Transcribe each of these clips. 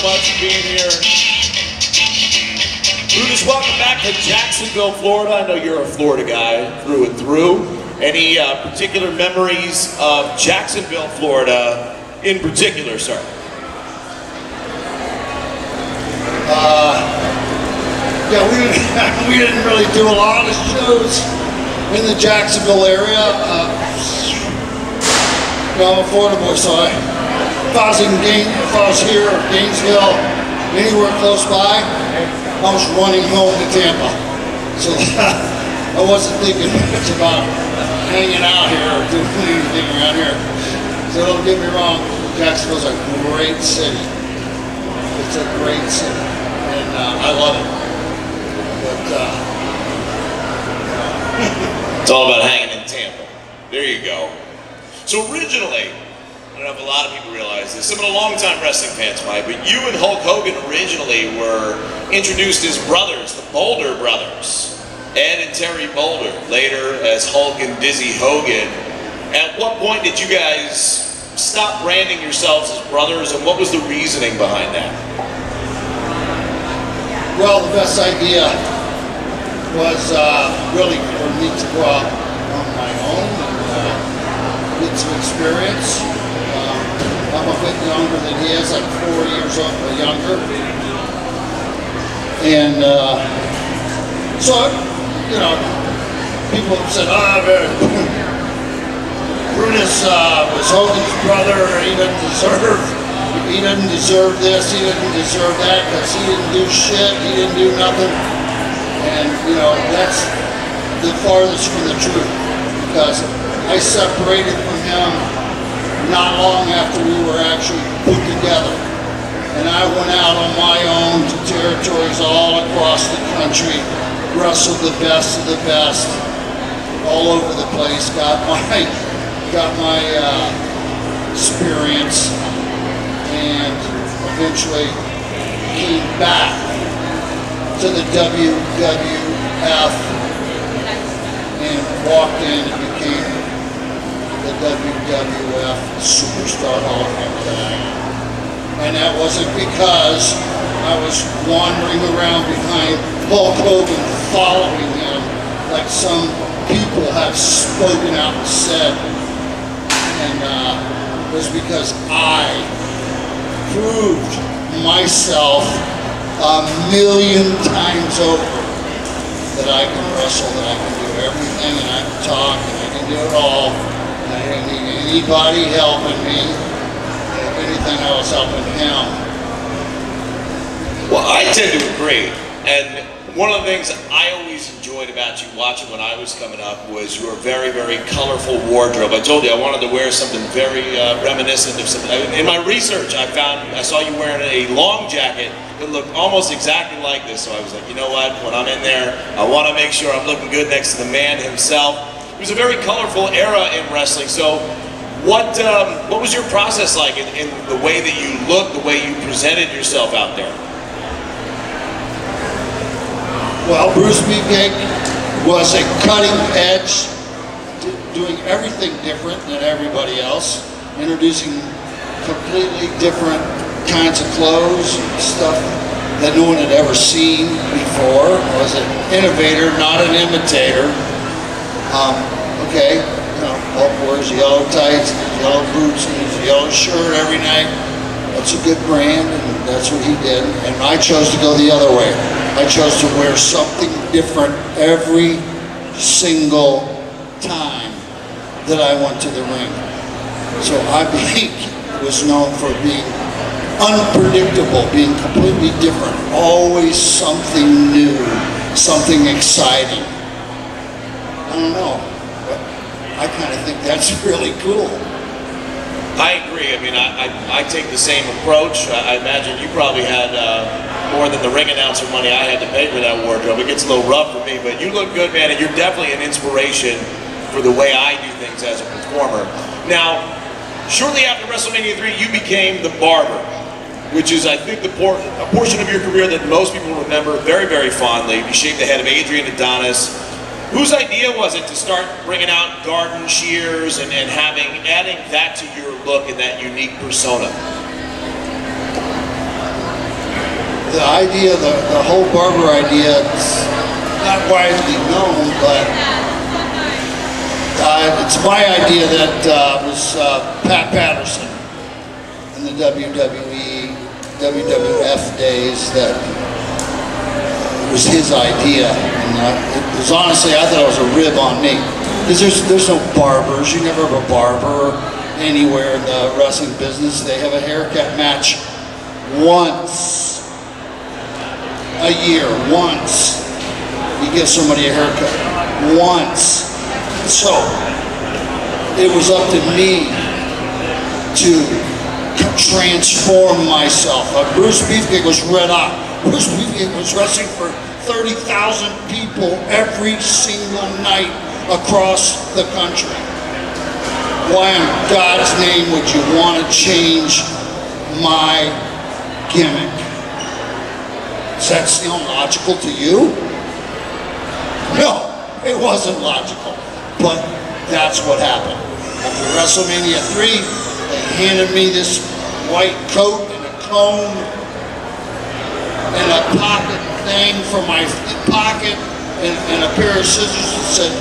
much for being here. Brutus, welcome back to Jacksonville, Florida. I know you're a Florida guy through and through. Any particular memories of Jacksonville, Florida in particular, sir? Yeah, we didn't really do a lot of shows in the Jacksonville area. I'm a Florida boy, so if I was here or Gainesville, anywhere close by, I was running home to Tampa. So I wasn't thinking much about hanging out here or doing anything around here. So don't get me wrong, Jacksonville's a great city. It's a great city, and I love it. But it's all about hanging in Tampa. There you go. So originally, I don't know if a lot of people realize this, some of the longtime wrestling fans might, but you and Hulk Hogan originally were introduced as brothers, the Boulder brothers. Ed and Terry Boulder, later as Hulk and Dizzy Hogan. At what point did you guys stop branding yourselves as brothers, and what was the reasoning behind that? Well, the best idea was really for me to go out on my own and get some experience. I'm a bit younger than he is, like 4 years younger. And so, you know, people have said, Brutus was Hogan's brother, he doesn't deserve this, he doesn't deserve that, because he didn't do shit, he didn't do nothing. And, you know, that's the farthest from the truth, because I separated from him not long after we were actually put together. And I went out on my own to territories all across the country, wrestled the best of the best, all over the place, got my experience, and eventually came back to the WWF and walked in and became the WWF Superstar Hall of Fame that I am. And that wasn't because I was wandering around behind Hulk Hogan following him like some people have spoken out and said. And it was because I proved myself 1,000,000 times over that I can wrestle, that I can do everything, and I can talk, and I can do it all. And I didn't need anybody helping me. If anything, I was helping him. Well, I tend to agree. And one of the things I always enjoyed about you watching when I was coming up was your very, very colorful wardrobe. I told you I wanted to wear something very reminiscent of something. In my research, I saw you wearing a long jacket that looked almost exactly like this. So I was like, you know what? When I'm in there, I want to make sure I'm looking good next to the man himself. It was a very colorful era in wrestling. So what was your process like in the way that you looked, the way you presented yourself out there? Well, Bruce Beefcake was a cutting edge, doing everything different than everybody else, introducing completely different kinds of clothes, stuff that no one had ever seen before. Was an innovator, not an imitator. Okay, you know, Hulk wears yellow tights, yellow boots, and his yellow shirt every night. That's a good brand, and that's what he did. And I chose to go the other way. I chose to wear something different every single time that I went to the ring. So I was known for being unpredictable, being completely different, always something new, something exciting. I don't know, but I kind of think that's really cool. I agree. I mean, I take the same approach. I imagine you probably had more than the ring announcer money I had to pay for that wardrobe. It gets a little rough for me, but you look good, man, and you're definitely an inspiration for the way I do things as a performer. Now, shortly after WrestleMania 3, you became the Barber, which is, I think, a portion of your career that most people remember very, very fondly. You shaved the head of Adrian Adonis. Whose idea was it to start bringing out garden shears and adding that to your look and that unique persona? the idea, the whole Barber idea, it's not widely known, but it's my idea that was Pat Patterson in the WWE, WWF days, that it was his idea. And it was honestly, I thought it was a rib on me. Because there's no barbers. You never have a barber anywhere in the wrestling business. They have a haircut match once a year. Once. You give somebody a haircut. Once. So, it was up to me to transform myself. Bruce Beefcake was red hot. Bruce Beefcake was wrestling for 30,000 people every single night across the country. Why in God's name would you want to change my gimmick? Does that sound logical to you? No, it wasn't logical, but that's what happened. After WrestleMania 3, they handed me this white coat and a comb and a pocket thing from my pocket and a pair of scissors that said,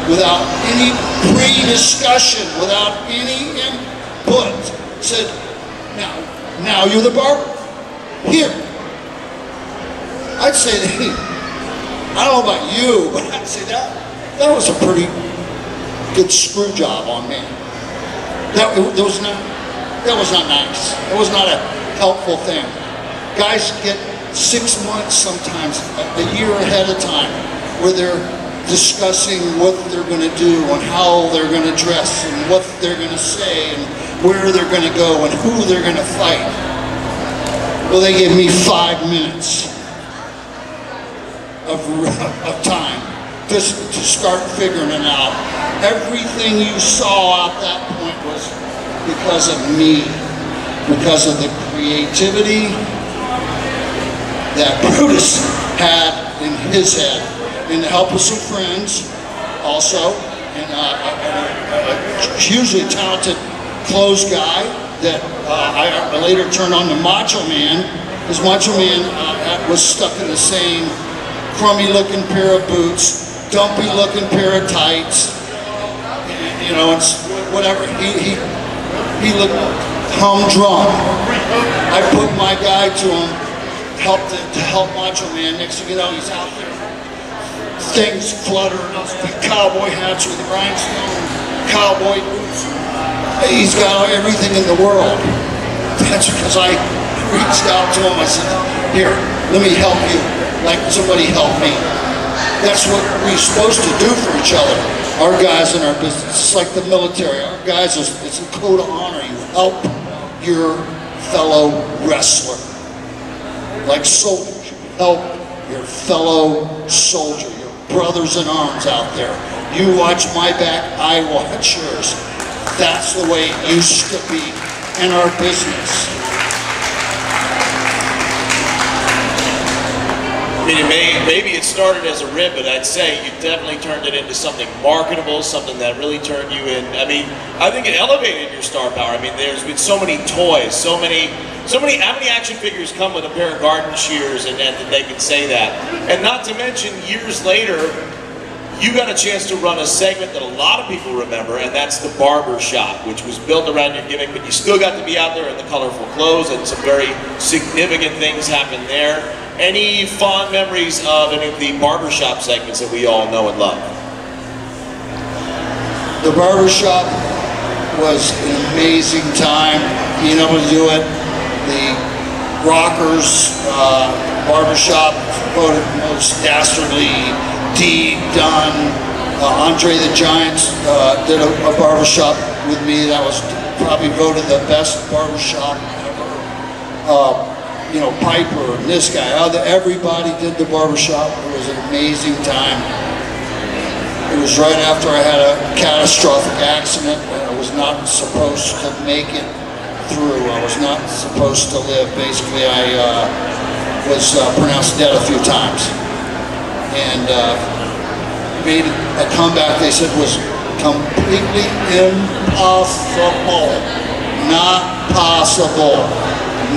without any pre-discussion, without any input, said, now you're the barber. Here. I'd say, I don't know about you, but I'd say that was a pretty good screw job on me. That was not nice. It was not a helpful thing. Guys get 6 months, sometimes a year ahead of time, where they're discussing what they're going to do and how they're going to dress and what they're going to say and where they're going to go and who they're going to fight. Well, they give me 5 minutes of time just to start figuring it out. Everything you saw at that point was because of me, because of the creativity that Brutus had in his head, and the help of some friends also, and a hugely talented clothes guy that I later turned on to Macho Man, because Macho Man was stuck in the same crummy looking pair of boots, dumpy looking pair of tights, you know, it's whatever. He looked humdrum. I put my guy to him, to help Macho Man. Next thing you know, he's out there. Things flutter, those big cowboy hats with the rhinestone, cowboy boots. He's got everything in the world. That's because I reached out to him. I said, here, let me help you like somebody helped me. That's what we're supposed to do for each other. Our guys in our business, it's like the military. Our guys, it's a code of honor. You help your fellow wrestler. Like soldiers, you help your fellow soldier, your brothers in arms out there. You watch my back, I watch yours. That's the way it used to be in our business. I mean, maybe it started as a rib, but I'd say you definitely turned it into something marketable, something that really turned you in. I mean, I think it elevated your star power. I mean, there's been so many toys, so many, how many action figures come with a pair of garden shears and they can say that? And not to mention, years later, you got a chance to run a segment that a lot of people remember, and that's the Barber Shop, which was built around your gimmick, but you still got to be out there in the colorful clothes, and some very significant things happened there. Any fond memories of any of the Barber Shop segments that we all know and love? The Barber Shop was an amazing time, being able to do it. The Rockers Barber Shop voted most dastardly deed done. Andre the Giant did a barbershop with me that was probably voted the best barbershop ever. You know, Piper and this guy, everybody did the barbershop. It was an amazing time. It was right after I had a catastrophic accident and I was not supposed to make it through. I was not supposed to live. Basically, I was pronounced dead a few times. And made a comeback they said was completely impossible. Not possible.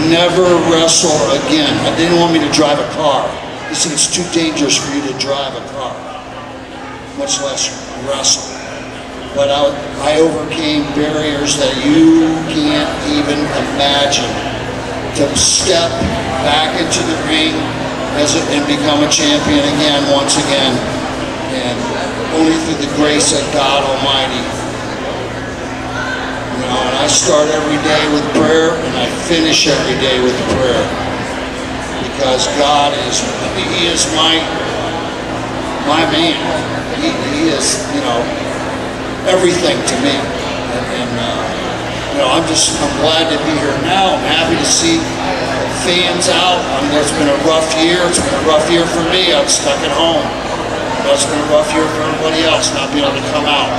Never wrestle again. I didn't want me to drive a car. He said it's too dangerous for you to drive a car, much less wrestle. But I overcame barriers that you can't even imagine. To step back into the ring and become a champion again, once again, and only through the grace of God Almighty. You know, and I start every day with prayer, and I finish every day with prayer, because God is, He is my man. He is, you know, everything to me. And you know, I'm glad to be here now. I'm happy to see fans out. I mean, it's been a rough year. It's been a rough year for me. I'm stuck at home. But it's been a rough year for everybody else not being able to come out.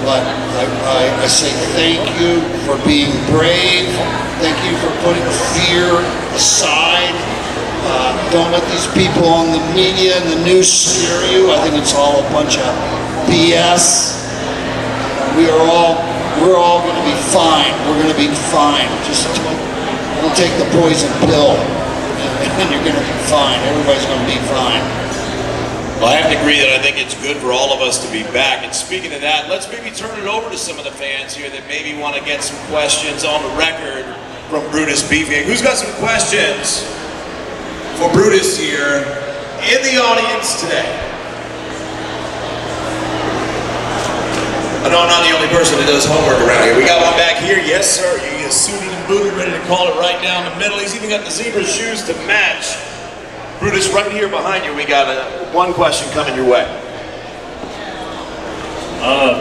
But I say thank you for being brave. Thank you for putting fear aside. Don't let these people on the media and the news scare you. I think it's all a bunch of BS. We're all going to be fine. We're going to be fine. Just don't take the poison pill, and you're going to be fine. Everybody's going to be fine. Well, I have to agree that I think it's good for all of us to be back. And speaking of that, let's maybe turn it over to some of the fans here that maybe want to get some questions on the record from Brutus Beefcake. Who's got some questions for Brutus here in the audience today? I know I'm not the only person that does homework around here. We got one back here. Yes, sir. He is suited and booted, ready to call it right down the middle. He's even got the zebra shoes to match. Brutus, right here behind you, we got one question coming your way.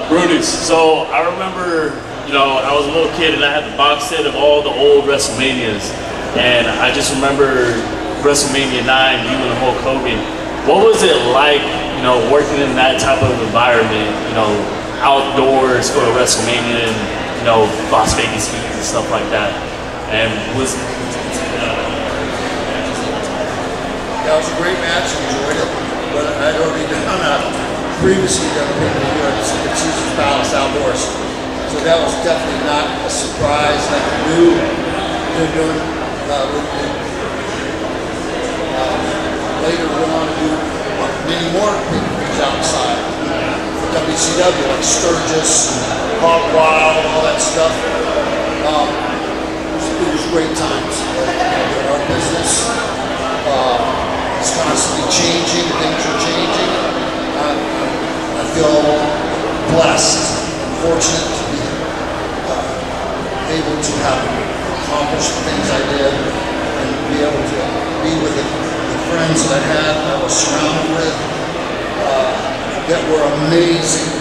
Brutus, so I remember, you know, I was a little kid and I had the box set of all the old WrestleManias. And I just remember WrestleMania 9, you and Hulk Hogan. What was it like, you know, working in that type of environment, you know, outdoors for a WrestleMania and, you know, Las Vegas heat and stuff like that? And was that was a great match, enjoyed it, but I'd already previously done a pay-per-view here at Caesar's Palace outdoors. So that was definitely not a surprise. Like I knew they're doing later went on to do many more pay-per-views outside. For WCW, like Sturgis, Hog Wild, all that stuff. It was great times. Our business it's constantly changing, things are changing. I feel blessed and fortunate to be able to have accomplished the things I did and be able to be with the friends that I had, I was surrounded with, that were amazing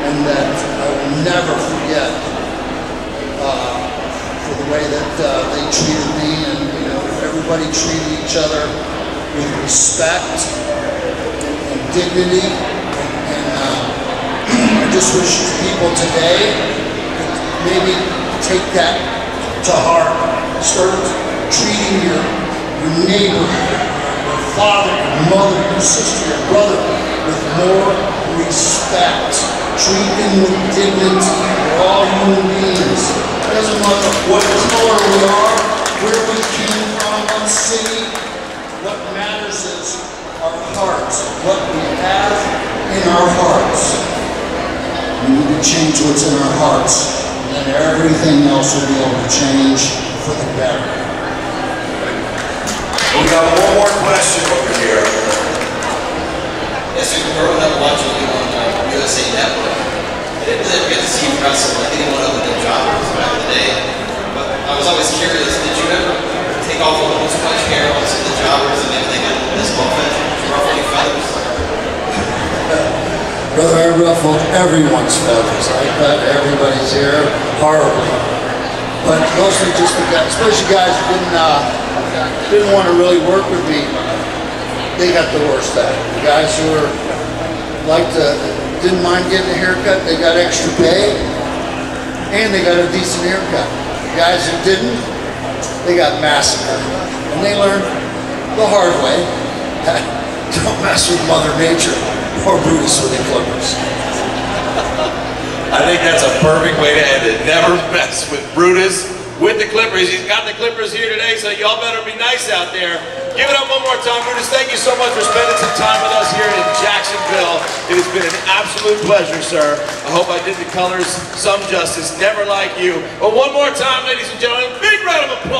and that I will never forget for the way that they treated me, and you know, everybody treated each other with respect and dignity, and I just wish people today could maybe take that to heart. Start treating your neighbor, your father, your mother, your sister, your brother with more respect. Treat them with dignity. We're all human beings. It doesn't matter what color we are, where we came from, what city. What matters is our hearts, what we have in our hearts. We need to change what's in our hearts, and then everything else will be able to change for the better. We got one more question over here. Yes, sir. Growing up watching you on USA Network, I didn't really ever get to see you wrestle like anyone other than jobbers back in the day. But I was always curious, did you ever take off a little too much hair on some of the jobbers and maybe they got this muffin? Did you ruffle any feathers? Brother, I ruffled everyone's feathers. I cut everybody's hair horribly. But mostly just the guys, especially guys who didn't want to really work with me. They got the worst at it. The guys who didn't mind getting a haircut, they got extra pay, and they got a decent haircut. The guys who didn't, they got massacred. And they learned the hard way. Don't mess with Mother Nature or Brutus with the Clippers. I think that's a perfect way to end it. Never mess with Brutus with the Clippers. He's got the Clippers here today, so y'all better be nice out there. Give it up one more time, Brutus. Thank you so much for spending some time with us here in Jacksonville. It has been an absolute pleasure, sir. I hope I did the colors some justice. Never like you. But one more time, ladies and gentlemen, big round of applause.